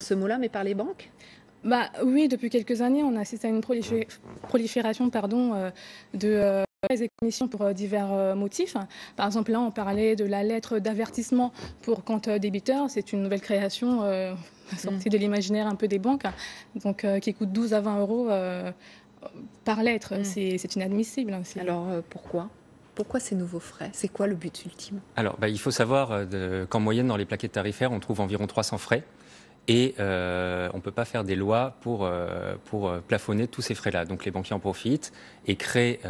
ce mot-là, mais par les banques? Oui, depuis quelques années, on assiste à une prolifération de et commissions pour divers motifs. Par exemple, là, on parlait de la lettre d'avertissement pour compte débiteur. C'est une nouvelle création sortie de l'imaginaire un peu des banques, donc qui coûte 12 à 20 euros par lettre. C'est inadmissible. Alors, pourquoi? Pourquoi ces nouveaux frais? C'est quoi le but ultime? Alors, il faut savoir qu'en moyenne, dans les plaquettes tarifaires, on trouve environ 300 frais. Et on ne peut pas faire des lois pour plafonner tous ces frais-là. Donc les banquiers en profitent et créent,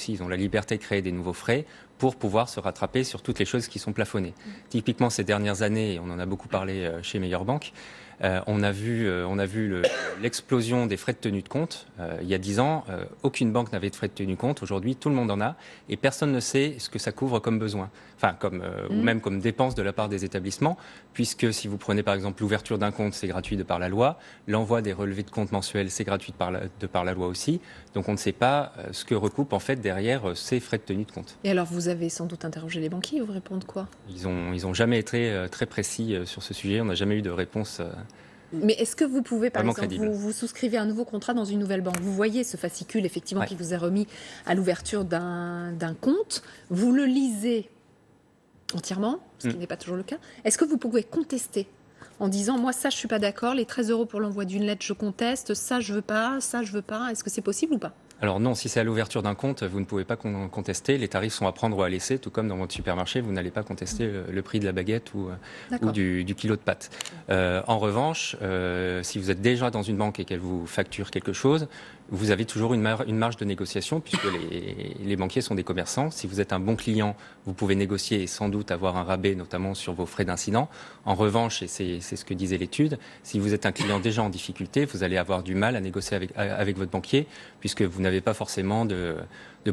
ils ont la liberté de créer des nouveaux frais pour pouvoir se rattraper sur toutes les choses qui sont plafonnées. Typiquement, ces dernières années, on en a beaucoup parlé chez Meilleure Banque, on a vu l'explosion des frais de tenue de compte. Il y a 10 ans, aucune banque n'avait de frais de tenue de compte. Aujourd'hui, tout le monde en a et personne ne sait ce que ça couvre comme besoin, ou même comme dépense de la part des établissements, puisque si vous prenez par exemple l'ouverture d'un compte, c'est gratuit de par la loi. L'envoi des relevés de compte mensuels, c'est gratuit de par la loi aussi. Donc on ne sait pas ce que recoupe en fait derrière ces frais de tenue de compte. Et alors, vous avez sans doute interrogé les banquiers, ils vous répondent quoi? Ils ont jamais été très précis sur ce sujet. On n'a jamais eu de réponse. Mais est-ce que vous pouvez, par exemple, crédible. vous souscrivez un nouveau contrat dans une nouvelle banque? Vous voyez ce fascicule, effectivement, qui vous est remis à l'ouverture d'un compte. Vous le lisez entièrement, ce qui n'est pas toujours le cas. Est-ce que vous pouvez contester en disant, moi, ça, je ne suis pas d'accord, les 13 euros pour l'envoi d'une lettre, je conteste, ça, je veux pas, ça, je veux pas. Est-ce que c'est possible ou pas? Alors non, si c'est à l'ouverture d'un compte, vous ne pouvez pas contester. Les tarifs sont à prendre ou à laisser, tout comme dans votre supermarché, vous n'allez pas contester le prix de la baguette ou du kilo de pâtes. En revanche, si vous êtes déjà dans une banque et qu'elle vous facture quelque chose, vous avez toujours une marge de négociation puisque les banquiers sont des commerçants. Si vous êtes un bon client, vous pouvez négocier et sans doute avoir un rabais, notamment sur vos frais d'incident. En revanche, et c'est ce que disait l'étude, si vous êtes un client déjà en difficulté, vous allez avoir du mal à négocier avec votre banquier puisque vous n'avez pas forcément de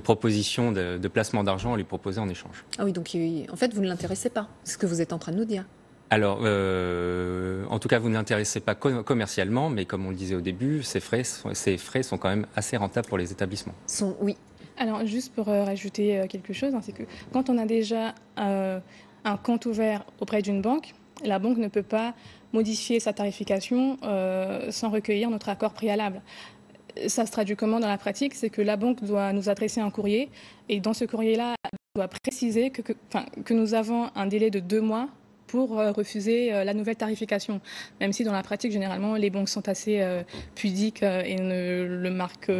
proposition de placement d'argent à lui proposer en échange. Ah oui, donc en fait, vous ne l'intéressez pas, c'est ce que vous êtes en train de nous dire. Alors, en tout cas, vous ne l'intéressez pas commercialement, mais comme on le disait au début, ces frais sont quand même assez rentables pour les établissements. Oui. Alors, juste pour rajouter quelque chose, c'est que quand on a déjà un compte ouvert auprès d'une banque, la banque ne peut pas modifier sa tarification sans recueillir notre accord préalable. Ça se traduit comment dans la pratique? C'est que la banque doit nous adresser un courrier et dans ce courrier-là, elle doit préciser que nous avons un délai de 2 mois pour refuser la nouvelle tarification. Même si dans la pratique, généralement, les banques sont assez pudiques et ne le marquent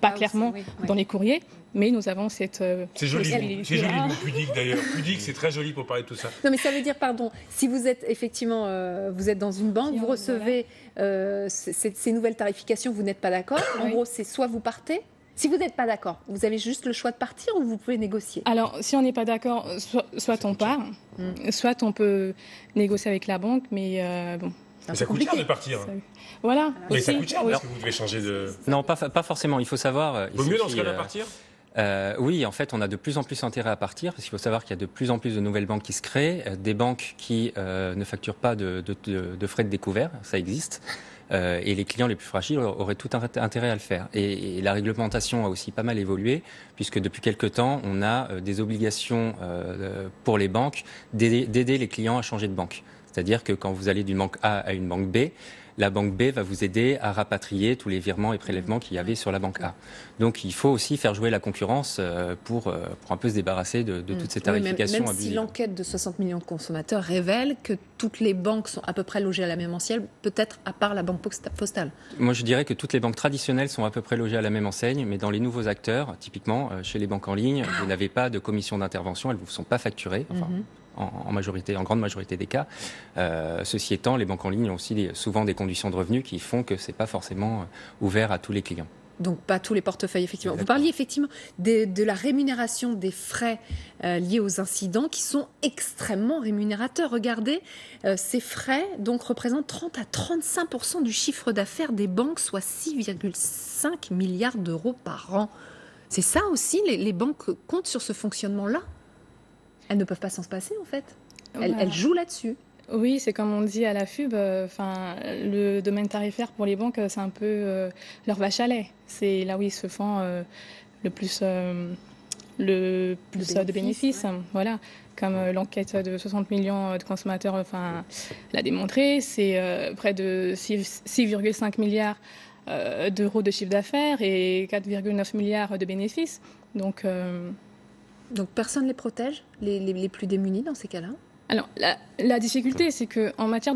pas clairement dans les courriers. Mais nous avons cette... c'est joli le mot pudique d'ailleurs. Pudique, c'est très joli pour parler de tout ça. Non mais ça veut dire, pardon, si vous êtes effectivement vous êtes dans une banque, vous recevez ces nouvelles tarifications, vous n'êtes pas d'accord. En gros, c'est soit vous partez. Si vous n'êtes pas d'accord, vous avez juste le choix de partir ou vous pouvez négocier? Alors, si on n'est pas d'accord, soit on part, soit on peut négocier avec la banque, mais bon... Mais ça coûte cher de partir. Voilà. Mais ça coûte cher parce que vous devez changer de... Non, pas forcément. Il faut savoir... Vaut mieux dans ce cas-là partir? Oui, en fait, on a de plus en plus intérêt à partir, parce qu'il faut savoir qu'il y a de plus en plus de nouvelles banques qui se créent, des banques qui ne facturent pas de frais de découvert, ça existe, et les clients les plus fragiles auraient tout intérêt à le faire. Et la réglementation a aussi pas mal évolué, puisque depuis quelques temps, on a des obligations pour les banques d'aider les clients à changer de banque. C'est-à-dire que quand vous allez d'une banque A à une banque B, la banque B va vous aider à rapatrier tous les virements et prélèvements qu'il y avait sur la banque A. Donc il faut aussi faire jouer la concurrence pour un peu se débarrasser de toutes ces tarifications même abusives. Si l'enquête de 60 millions de consommateurs révèle que toutes les banques sont à peu près logées à la même enseigne, peut-être à part la banque postale. Moi je dirais que toutes les banques traditionnelles sont à peu près logées à la même enseigne, mais dans les nouveaux acteurs, typiquement chez les banques en ligne, vous n'avez pas de commission d'intervention, elles ne vous sont pas facturées. En grande majorité des cas. Ceci étant, les banques en ligne ont aussi souvent des conditions de revenus qui font que ce n'est pas forcément ouvert à tous les clients. Donc pas tous les portefeuilles, effectivement. Exactement. Vous parliez effectivement de la rémunération des frais liés aux incidents qui sont extrêmement rémunérateurs. Regardez, ces frais donc, représentent 30 à 35% du chiffre d'affaires des banques, soit 6,5 milliards d'euros par an. C'est ça aussi, les banques comptent sur ce fonctionnement-là. Elles ne peuvent pas s'en se passer, en fait. Elles jouent là-dessus. Oui, c'est comme on dit à la FUB, le domaine tarifaire pour les banques, c'est un peu leur vache à lait. C'est là où ils se font le plus le plus de bénéfices. Ouais. Voilà, comme l'enquête de 60 millions de consommateurs l'a démontré, c'est près de 6,5 milliards d'euros de chiffre d'affaires et 4,9 milliards de bénéfices. Donc personne ne les protège, les plus démunis dans ces cas-là? Alors, la difficulté, c'est qu'en matière